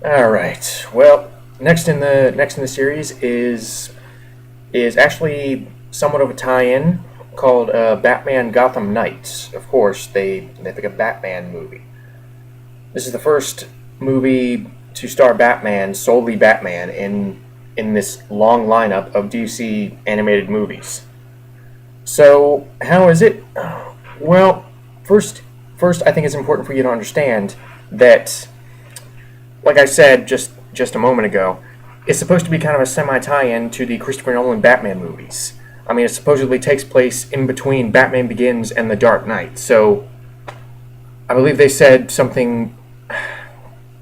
All right. Well, next in the series is actually somewhat of a tie-in called Batman Gotham Knights. Of course, they pick a Batman movie. This is the first movie to star Batman, solely Batman, in this long lineup of DC animated movies. So, how is it? Well, first, first, I think it's important for you to understand that, like I said just a moment ago, it's supposed to be kind of a semi tie-in to the Christopher Nolan Batman movies. I mean, it supposedly takes place in between Batman Begins and The Dark Knight. So, I believe they said something.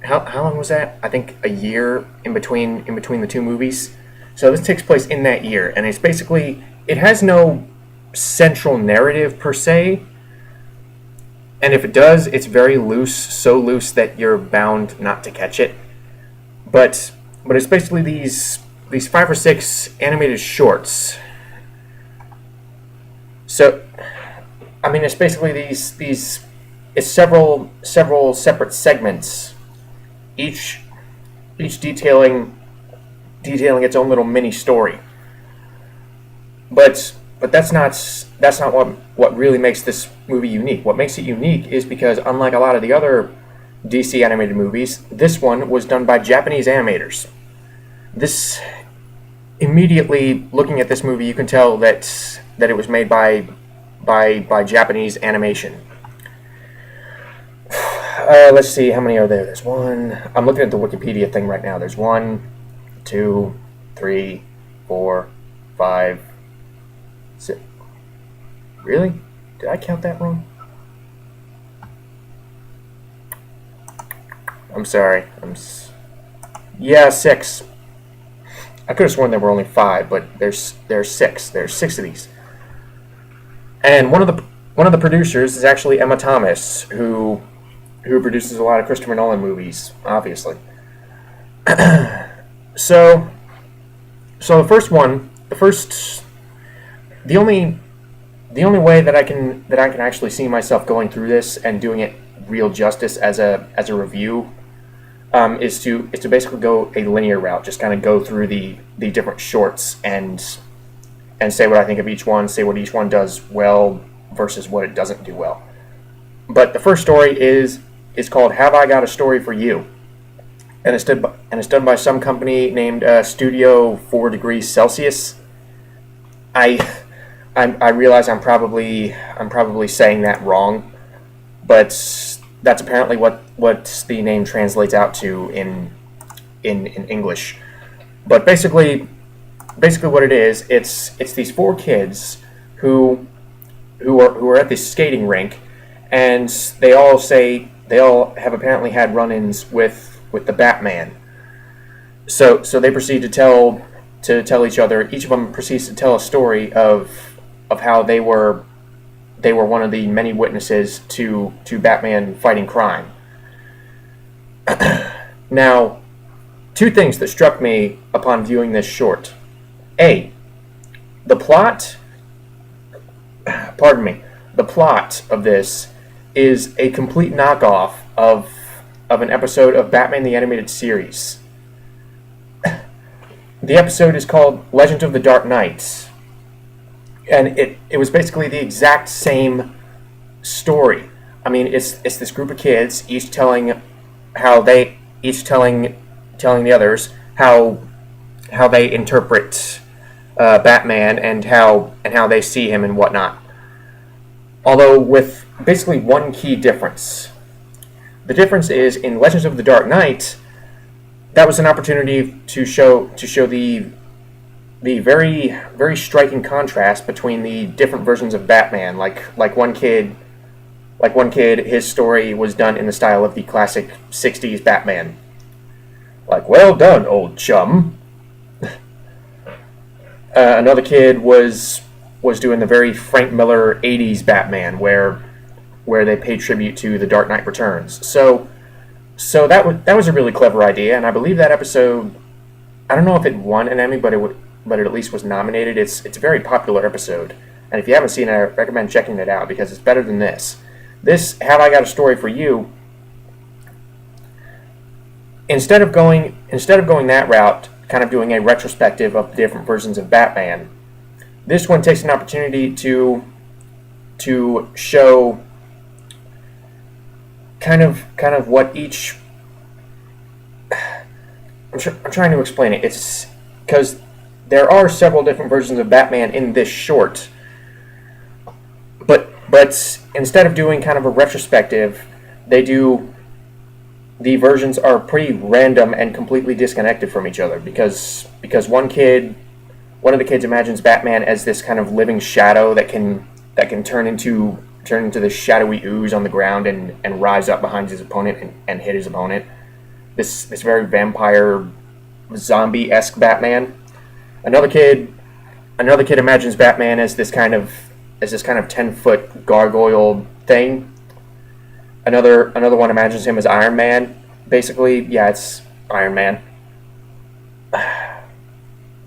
How long was that? I think a year in between the two movies. So this takes place in that year, and it's basically it has no central narrative per se, and if it does, it's very loose, so loose that you're bound not to catch it. But it's basically these five or six animated shorts. So I mean, it's basically these it's several separate segments, each each detailing its own little mini story. But that's not what really makes this movie unique. What makes it unique is because unlike a lot of the other DC animated movies, this one was done by Japanese animators. This immediately looking at this movie, you can tell that it was made by Japanese animation. Let's see, how many are there? There's one. I'm looking at the Wikipedia thing right now. There's one, two, three, four, five, six. Really? Did I count that wrong? I'm sorry. Yeah, six. I could have sworn there were only five, but there's six. There's six of these. And one of the producers is actually Emma Thomas, who produces a lot of Christopher Nolan movies, obviously. So so the only the only way that I can actually see myself going through this and doing it real justice as a review is to basically go a linear route, just kind of go through the different shorts and say what I think of each one, say what each one does well versus what it doesn't do well. But the first story is called "Have I Got a Story for You," and it's done by some company named Studio 4 Degrees Celsius. I I realize I'm probably saying that wrong, but that's apparently what the name translates out to in English. But basically what it is, it's these four kids who who are at this skating rink, and they all have apparently had run-ins with the Batman. So they proceed to tell each other. Each of them proceeds to tell a story of how they were one of the many witnesses to Batman fighting crime. Now, two things that struck me upon viewing this short. A, the plot, pardon me, the plot of this is a complete knockoff of an episode of Batman the Animated Series. The episode is called Legend of the Dark Knights, and it was basically the exact same story. I mean, it's this group of kids each telling the others how they interpret Batman and how they see him and whatnot. Although with basically one key difference. The difference is in Legends of the Dark Knight, that was an opportunity to show the very very striking contrast between the different versions of Batman. Like one kid, his story was done in the style of the classic '60s Batman. Like, well done, old chum. Another kid was doing the very Frank Miller '80s Batman, where they paid tribute to The Dark Knight Returns. So that was a really clever idea, and I believe that episode. I don't know if it won an Emmy, but it at least was nominated. It's a very popular episode, and if you haven't seen it, I recommend checking it out because it's better than this. This "Have I Got a Story for You" instead of going that route, kind of doing a retrospective of the different versions of Batman, this one takes an opportunity to show kind of what each. I'm trying to explain it. It's because there are several different versions of Batman in this short, but instead of doing kind of a retrospective, they do the versions are pretty random and completely disconnected from each other because one of the kids imagines Batman as this kind of living shadow that can turn into this shadowy ooze on the ground and rise up behind his opponent and hit his opponent. This very vampire zombie-esque Batman. Another kid imagines Batman as this kind of 10-foot gargoyle thing. Another one imagines him as Iron Man. Basically, yeah, it's Iron Man.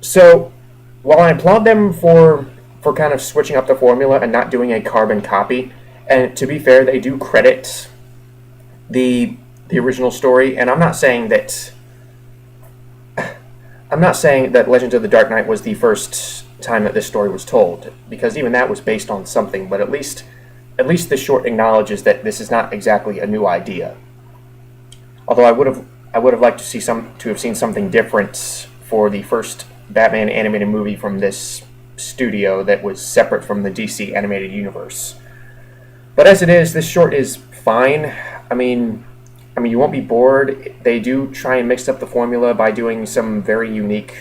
So, while I applaud them for kind of switching up the formula and not doing a carbon copy, and to be fair, they do credit the original story, and I'm not saying that Legends of the Dark Knight was the first time that this story was told, because even that was based on something, but at least this short acknowledges that this is not exactly a new idea. Although I would have liked to have seen something different for the first Batman animated movie from this studio that was separate from the DC animated universe. But as it is, this short is fine. I mean, you won't be bored. They do try and mix up the formula by doing some very unique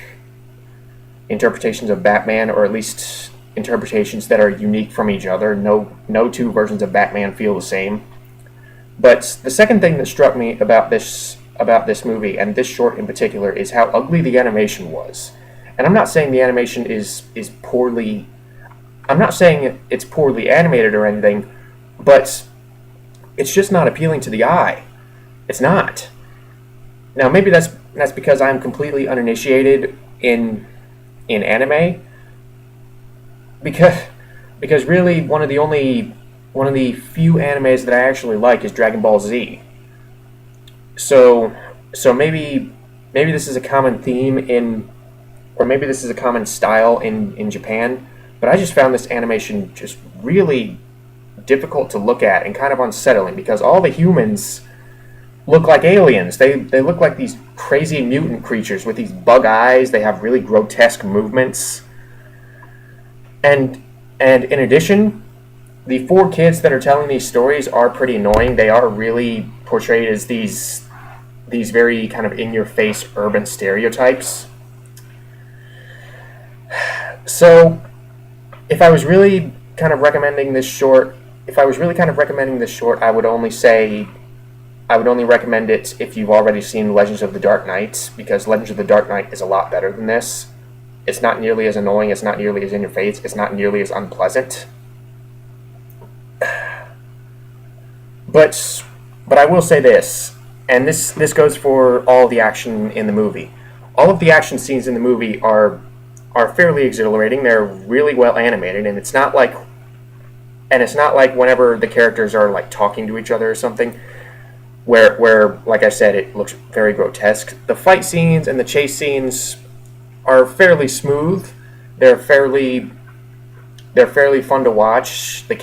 interpretations of Batman, or at least interpretations that are unique from each other. No two versions of Batman feel the same. But the second thing that struck me about this movie, and this short in particular, is how ugly the animation was. And I'm not saying the animation is poorly. I'm not saying it's poorly animated or anything, but it's just not appealing to the eye. It's not. Now maybe that's because I'm completely uninitiated in anime. Because really one of the few animes that I actually like is Dragon Ball Z. So maybe this is a common theme or maybe this is a common style in Japan, but I just found this animation just really difficult to look at and kind of unsettling because all the humans look like aliens. They look like these crazy mutant creatures with these bug eyes. They have really grotesque movements. And in addition, the four kids that are telling these stories are pretty annoying. They are really portrayed as these very kind of in-your-face urban stereotypes. So, if I was really kind of recommending this short, I would only recommend it if you've already seen Legends of the Dark Knight, because Legends of the Dark Knight is a lot better than this. It's not nearly as annoying, it's not nearly as in your face, it's not nearly as unpleasant. But I will say this, and this goes for all the action in the movie. All of the action scenes in the movie are fairly exhilarating. They're really well animated, and it's not like whenever the characters are like talking to each other or something, where like I said, it looks very grotesque. The fight scenes and the chase scenes are fairly smooth. They're fairly fun to watch. The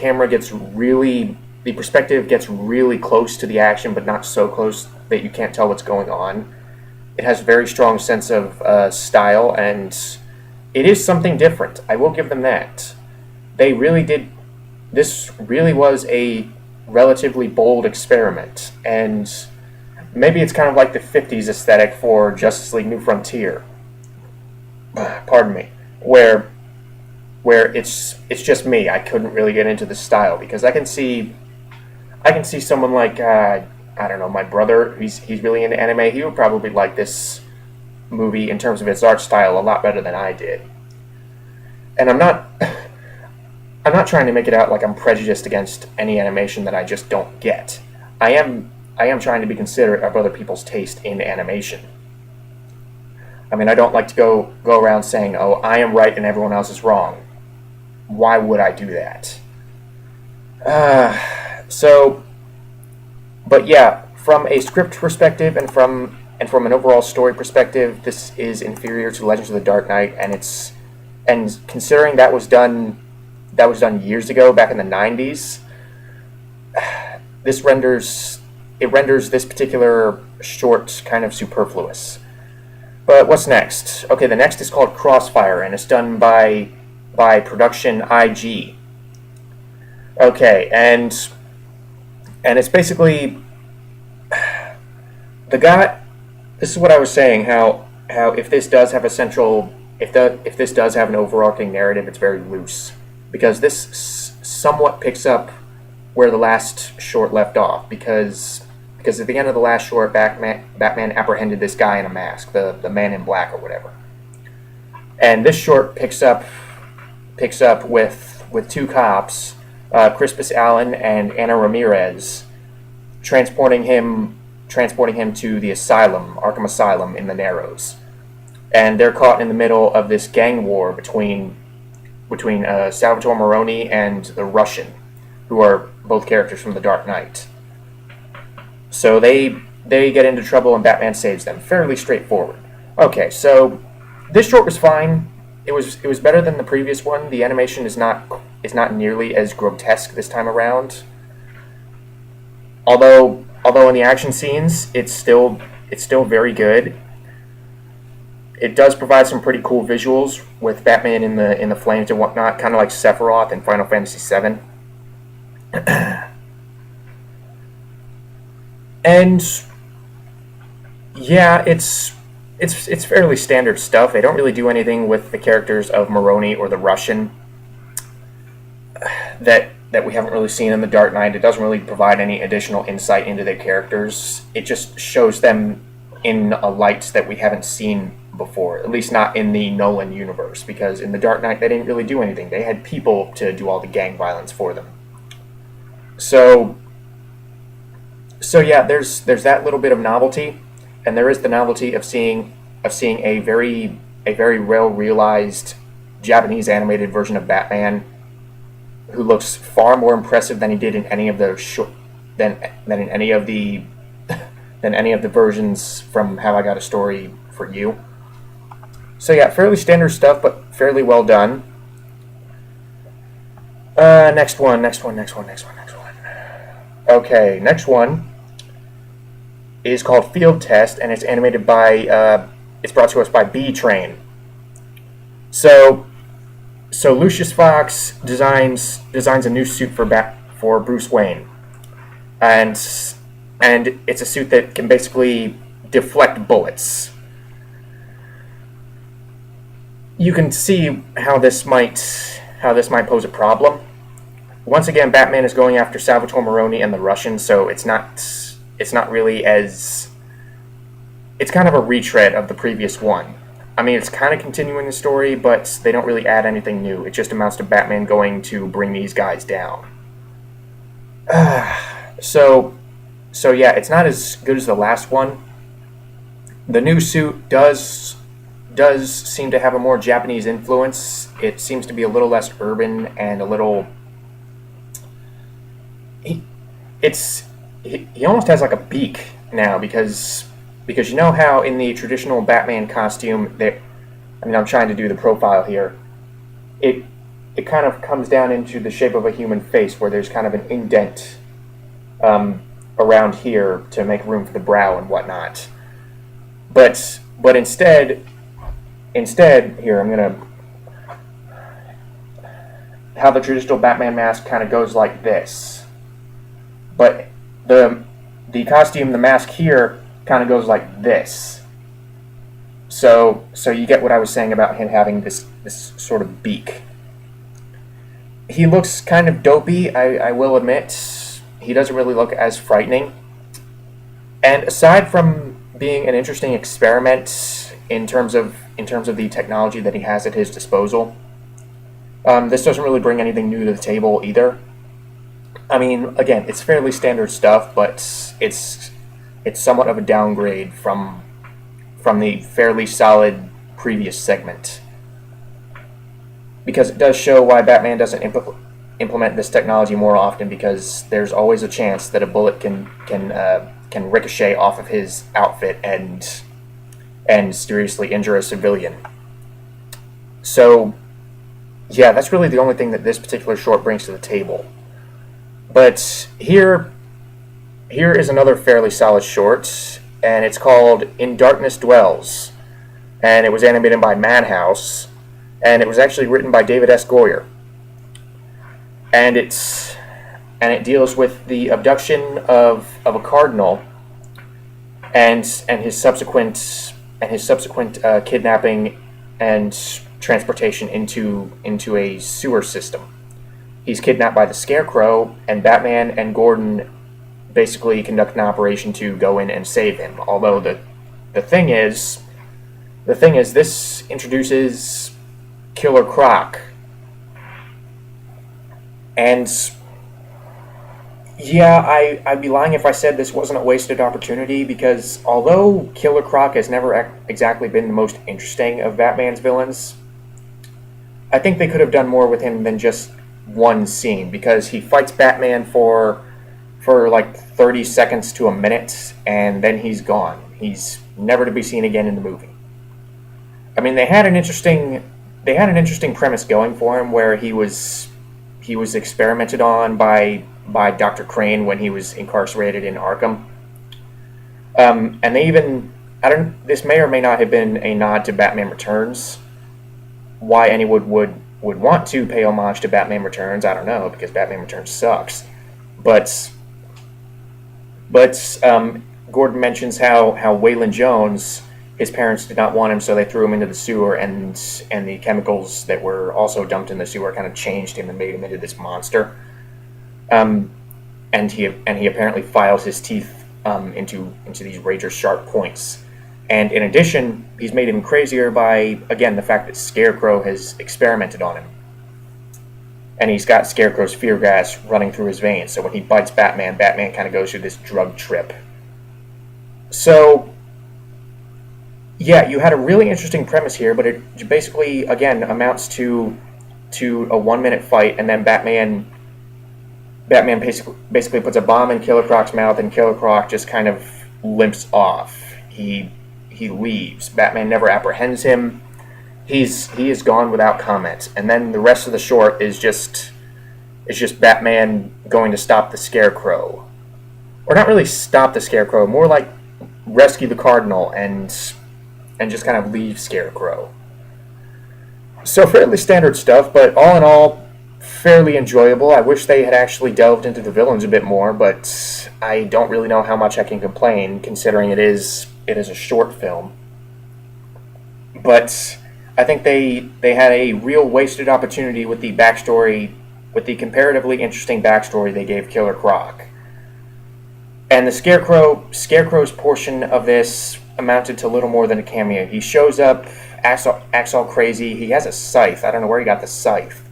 perspective gets really close to the action, but not so close that you can't tell what's going on. It has a very strong sense of style, and it is something different. I will give them that. This really was a relatively bold experiment, and maybe it's kind of like the 50s aesthetic for Justice League New Frontier. Pardon me. Where it's just me. I couldn't really get into the style because I can see someone like I don't know, my brother. He's really into anime. He would probably like this movie in terms of its art style a lot better than I did. And I'm not trying to make it out like I'm prejudiced against any animation that I just don't get. I am trying to be considerate of other people's taste in animation. I mean, I don't like to go around saying, "Oh, I am right and everyone else is wrong." Why would I do that? But yeah, from a script perspective and from from an overall story perspective, this is inferior to Legends of the Dark Knight, and considering that was done years ago, back in the 90s, it renders this particular short kind of superfluous. But what's next? Okay, the next is called Crossfire, and it's done by Production IG. Okay, and it's basically the guy. This is what I was saying. How if this does have a central, if this does have an overarching narrative, it's very loose, because this somewhat picks up where the last short left off, because at the end of the last short, Batman apprehended this guy in a mask, the Man in Black or whatever, and this short picks up with two cops, Crispus Allen and Anna Ramirez, transporting him to the asylum, Arkham Asylum in the Narrows, and they're caught in the middle of this gang war between Salvatore Maroni and the Russian, who are both characters from The Dark Knight. So they get into trouble and Batman saves them. Fairly straightforward. Okay, so this short was fine. It was better than the previous one. The animation is not nearly as grotesque this time around. Although in the action scenes, it's still very good. It does provide some pretty cool visuals with Batman in the flames and whatnot, kind of like Sephiroth in Final Fantasy VII. And yeah, it's fairly standard stuff. They don't really do anything with the characters of Maroni or the Russian that we haven't really seen in The Dark Knight. It doesn't really provide any additional insight into their characters. It just shows them in a light that we haven't seen before, at least not in the Nolan universe, because in The Dark Knight they didn't really do anything. They had people to do all the gang violence for them. So yeah, there's that little bit of novelty, and there is the novelty of seeing a very well realized Japanese animated version of Batman, who looks far more impressive than he did in any of the than in any of the versions from How I Got a Story for You. So yeah, fairly standard stuff, but fairly well done. Next one. Okay, next one is called Field Test, and it's animated by, it's brought to us by B-Train. So Lucius Fox designs a new suit for Bruce Wayne, and it's a suit that can basically deflect bullets. You can see how this might pose a problem. Once again, Batman is going after Salvatore Maroni and the Russian, so it's not really as... It's kind of a retread of the previous one. I mean, it's kind of continuing the story, but they don't really add anything new. It just amounts to Batman going to bring these guys down. So yeah, it's not as good as the last one. The new suit does seem to have a more Japanese influence. It seems to be a little less urban and a little... He almost has like a beak now, because you know how in the traditional Batman costume I'm trying to do the profile here. It kind of comes down into the shape of a human face, where there's kind of an indent around here to make room for the brow and whatnot. But instead here I'm gonna... How the traditional Batman mask kind of goes like this. But the costume, the mask here, kind of goes like this. So you get what I was saying about him having this sort of beak. He looks kind of dopey, I will admit. He doesn't really look as frightening. And aside from being an interesting experiment in terms of the technology that he has at his disposal, this doesn't really bring anything new to the table either. I mean, again, it's fairly standard stuff, but it's somewhat of a downgrade from the fairly solid previous segment, because it does show why Batman doesn't implement this technology more often, because there's always a chance that a bullet can can ricochet off of his outfit and seriously injure a civilian. So, yeah, that's really the only thing that this particular short brings to the table. But here is another fairly solid short, and it's called In Darkness Dwells, and it was animated by Madhouse, and it was actually written by David S. Goyer. And it deals with the abduction of a cardinal and his subsequent kidnapping and transportation into a sewer system. He's kidnapped by the Scarecrow, and Batman and Gordon basically conduct an operation to go in and save him. Although the thing is, this introduces Killer Croc, and yeah, I'd be lying if I said this wasn't a wasted opportunity, because although Killer Croc has never exactly been the most interesting of Batman's villains, I think they could have done more with him than just one scene, because he fights Batman for like 30 seconds to a minute, and then he's gone. He's never to be seen again in the movie. I mean, they had an interesting premise going for him, where he was experimented on by Dr. Crane when he was incarcerated in Arkham. And they even, this may or may not have been a nod to Batman Returns. Why anyone would want to pay homage to Batman Returns, I don't know, because Batman Returns sucks. But Gordon mentions how Waylon Jones, his parents did not want him, so they threw him into the sewer, and the chemicals that were also dumped in the sewer kind of changed him and made him into this monster. And he apparently files his teeth into these razor sharp points. And in addition, he's made him crazier by, again, the fact that Scarecrow has experimented on him. And he's got Scarecrow's fear gas running through his veins, so when he bites Batman, Batman kind of goes through this drug trip. So, yeah, you had a really interesting premise here, but it basically, again, amounts to a 1-minute fight, and then Batman basically puts a bomb in Killer Croc's mouth, and Killer Croc just kind of limps off. He leaves. Batman never apprehends him. He is gone without comment. And then the rest of the short is just Batman going to stop the Scarecrow. Or not really stop the Scarecrow, more like rescue the Cardinal and just kind of leave Scarecrow. So fairly standard stuff, but all in all, fairly enjoyable. I wish they had actually delved into the villains a bit more, but I don't really know how much I can complain, considering it is a short film. But I think they had a real wasted opportunity with the backstory, with the comparatively interesting backstory they gave Killer Croc. And the Scarecrow's portion of this amounted to little more than a cameo. He shows up, acts all crazy. He has a scythe. I don't know where he got the scythe,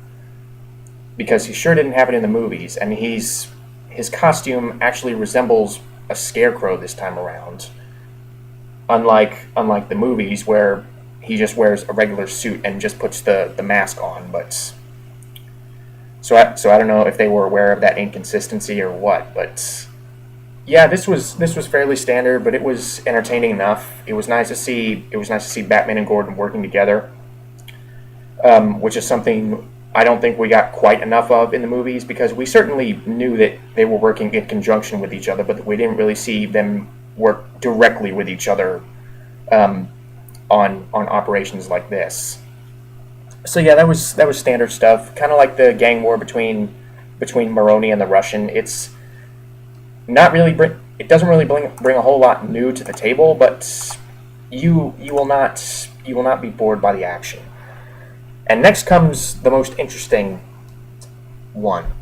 because he sure didn't have it in the movies. And his costume actually resembles a Scarecrow this time around. Unlike the movies, where he just wears a regular suit and just puts the mask on. But so I don't know if they were aware of that inconsistency or what. But yeah, this was fairly standard, but it was entertaining enough. It was nice to see Batman and Gordon working together, which is something I don't think we got quite enough of in the movies, because we certainly knew that they were working in conjunction with each other, but we didn't really see them work directly with each other on operations like this. So yeah, that was standard stuff, kind of like the gang war between Maroni and the Russian. It's not really it doesn't really bring a whole lot new to the table, but you will not be bored by the action. And next comes the most interesting one.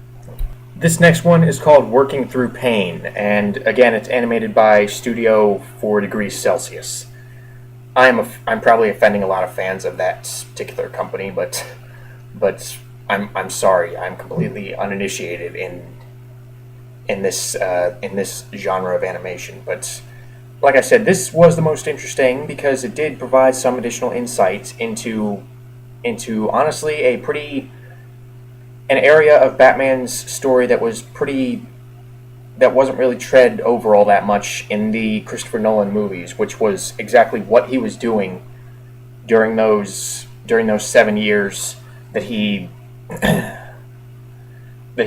This next one is called Working Through Pain, and again, it's animated by Studio 4 Degrees Celsius. I'm probably offending a lot of fans of that particular company, but I'm sorry. I'm completely uninitiated in this genre of animation. But like I said, this was the most interesting because it did provide some additional insight into honestly an area of Batman's story that was pretty that wasn't really tread over all that much in the Christopher Nolan movies, which was exactly what he was doing during those 7 years that he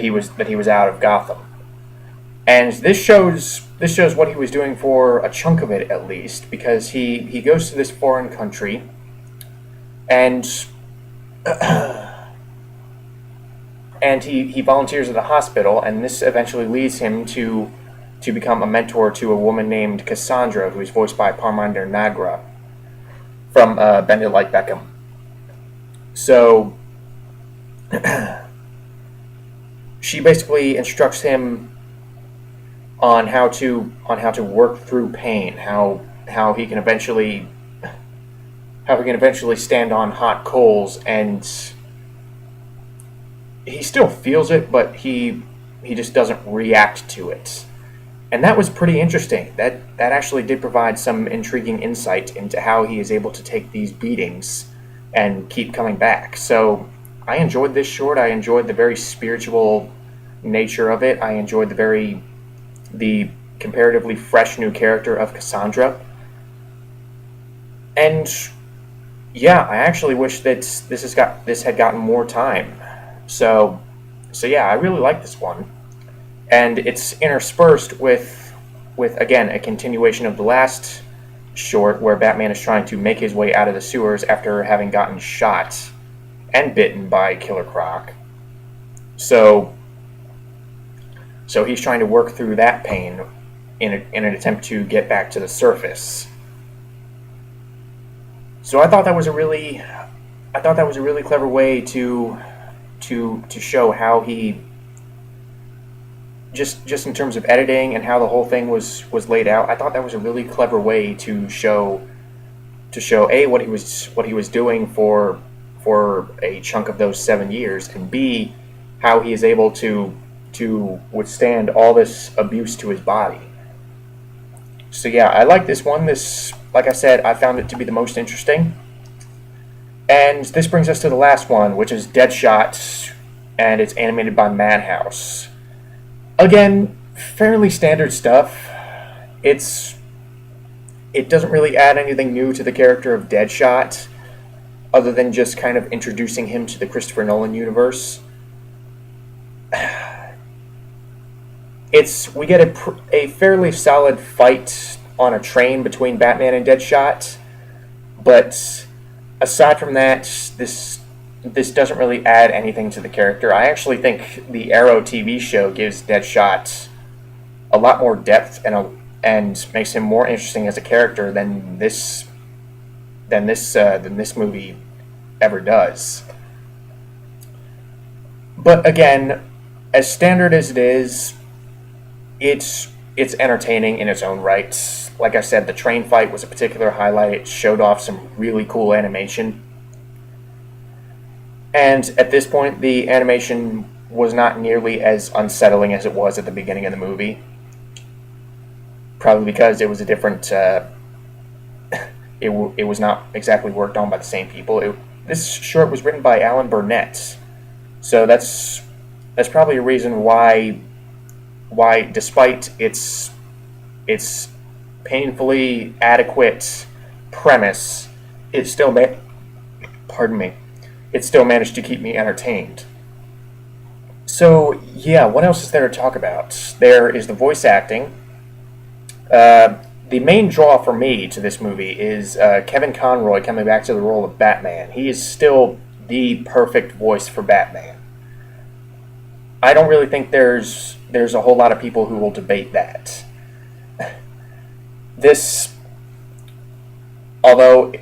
was out of Gotham. And this shows what he was doing for a chunk of it, at least, because he goes to this foreign country and and he volunteers at a hospital, and this eventually leads him to become a mentor to a woman named Cassandra, who is voiced by Parminder Nagra from Bend It Like Beckham. So she basically instructs him on how to work through pain, how he can eventually stand on hot coals, and he still feels it, but he just doesn't react to it. And that was pretty interesting. That actually did provide some intriguing insight into how he is able to take these beatings and keep coming back. So I enjoyed this short. I enjoyed the very spiritual nature of it. I enjoyed the comparatively fresh new character of Cassandra. And yeah, I actually wish that this had gotten more time. So yeah, I really like this one, and it's interspersed with again a continuation of the last short, where Batman is trying to make his way out of the sewers after having gotten shot and bitten by Killer Croc. So he's trying to work through that pain in an attempt to get back to the surface. So I thought that was a really clever way to show how he just in terms of editing and how the whole thing was laid out. I thought that was a really clever way to show A, what he was doing for a chunk of those 7 years, and B, how he is able to withstand all this abuse to his body. So yeah, I like this one. This, like I said, I found it to be the most interesting. And this brings us to the last one, which is Deadshot, and it's animated by Madhouse. Again, fairly standard stuff. It doesn't really add anything new to the character of Deadshot, other than just kind of introducing him to the Christopher Nolan universe. We get a fairly solid fight on a train between Batman and Deadshot, but aside from that, this doesn't really add anything to the character. I actually think the Arrow TV show gives Deadshot a lot more depth and makes him more interesting as a character than this movie ever does. But again, as standard as it is, it's entertaining in its own right. Like I said, the train fight was a particular highlight. It showed off some really cool animation. And at this point, the animation was not nearly as unsettling as it was at the beginning of the movie. Probably because it was a different... it was not exactly worked on by the same people. This short was written by Alan Burnett. So that's probably a reason why despite its painfully adequate premise, it still managed to keep me entertained. So yeah, what else is there to talk about? There is the voice acting. The main draw for me to this movie is Kevin Conroy coming back to the role of Batman. He is still the perfect voice for Batman. I don't really think there's a whole lot of people who will debate that. Although,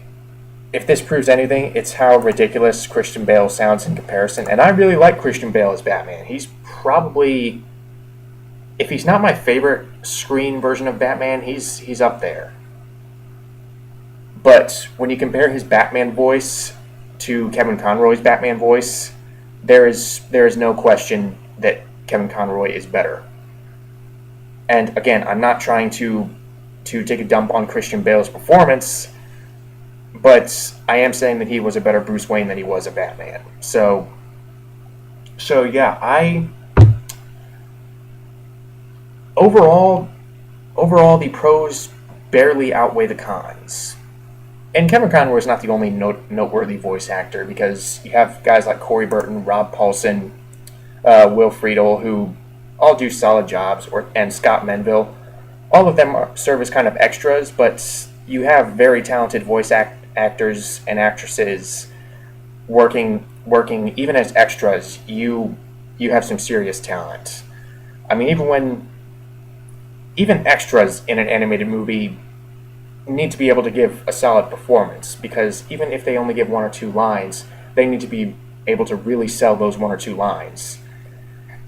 if this proves anything, it's how ridiculous Christian Bale sounds in comparison. And I really like Christian Bale as Batman. He's probably, if he's not my favorite screen version of Batman, he's up there. But when you compare his Batman voice to Kevin Conroy's Batman voice, there is no question that Kevin Conroy is better. And again, I'm not trying to take a dump on Christian Bale's performance, but I am saying that he was a better Bruce Wayne than he was a Batman. So yeah, overall, overall, the pros barely outweigh the cons. And Kevin Conroy is not the only noteworthy voice actor, because you have guys like Corey Burton, Rob Paulson, Will Friedle, who all do solid jobs, and Scott Menville. All of them serve as kind of extras, but you have very talented actors and actresses working even as extras. You have some serious talent. I mean, even extras in an animated movie need to be able to give a solid performance, because even if they only give one or two lines, they need to be able to really sell those one or two lines.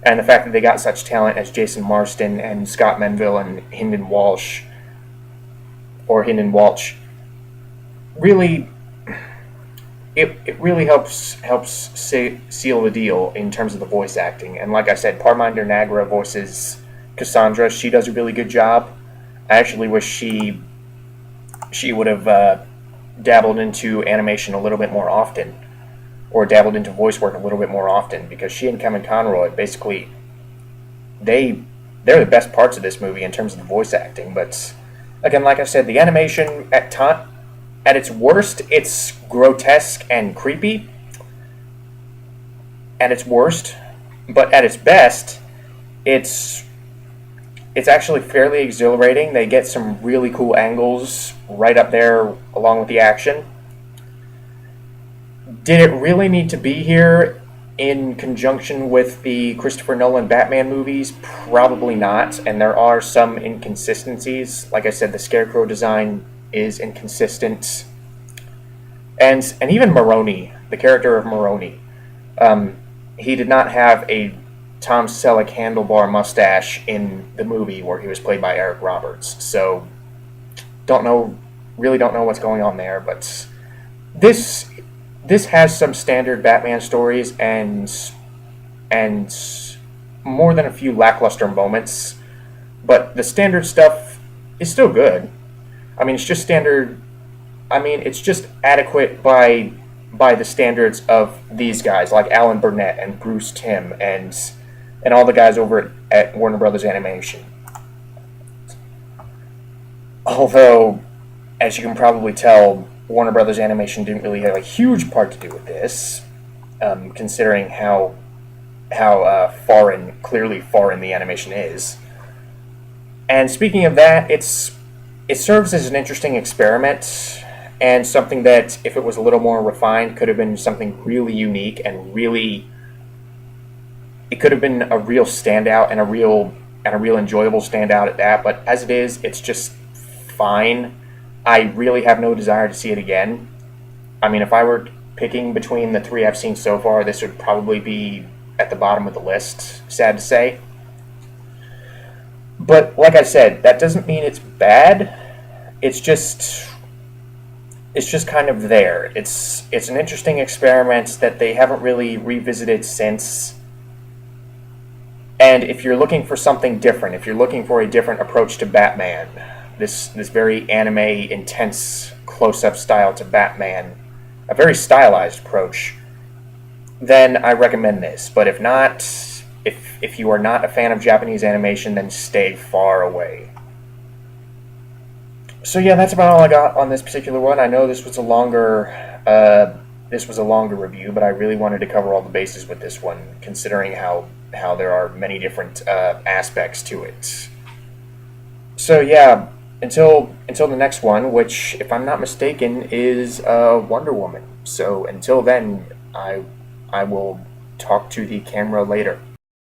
And the fact that they got such talent as Jason Marston and Scott Menville and Hynden Walsh, really, it really helps seal the deal in terms of the voice acting. And like I said, Parminder Nagra voices Cassandra. She does a really good job. I actually wish she would have dabbled into animation a little bit more often, or dabbled into voice work a little bit more often, because she and Kevin Conroy, basically, they're the best parts of this movie in terms of the voice acting. But again, like I said, the animation at its worst, it's grotesque and creepy at its worst, but at its best, it's actually fairly exhilarating. They get some really cool angles right up there along with the action. Did it really need to be here in conjunction with the Christopher Nolan Batman movies? Probably not, and there are some inconsistencies. Like I said, the Scarecrow design is inconsistent. And even Maroni, the character of Maroni, he did not have a Tom Selleck handlebar mustache in the movie where he was played by Eric Roberts. So, really don't know what's going on there, but this has some standard Batman stories and more than a few lackluster moments, but the standard stuff is still good. I mean, it's just standard. I mean, it's just adequate by the standards of these guys, like Alan Burnett and Bruce Timm and all the guys over at Warner Brothers Animation. Although, as you can probably tell, Warner Brothers Animation didn't really have a huge part to do with this, considering how clearly foreign the animation is. And speaking of that, it serves as an interesting experiment, and something that, if it was a little more refined, could have been something really unique and really. It could have been a real standout and a real enjoyable standout at that. But as it is, it's just fine. I really have no desire to see it again. I mean, if I were picking between the three I've seen so far, this would probably be at the bottom of the list, sad to say. But like I said, that doesn't mean it's bad. It's just kind of there. It's an interesting experiment that they haven't really revisited since. And if you're looking for something different, if you're looking for a different approach to Batman, this very anime, intense, close-up style to Batman, a very stylized approach, then I recommend this. But if not, if you are not a fan of Japanese animation, then stay far away. So yeah, that's about all I got on this particular one. I know this was a longer review, but I really wanted to cover all the bases with this one, considering how there are many different aspects to it. So yeah, until the next one, which, if I'm not mistaken, is Wonder Woman. So until then, I will talk to the camera later.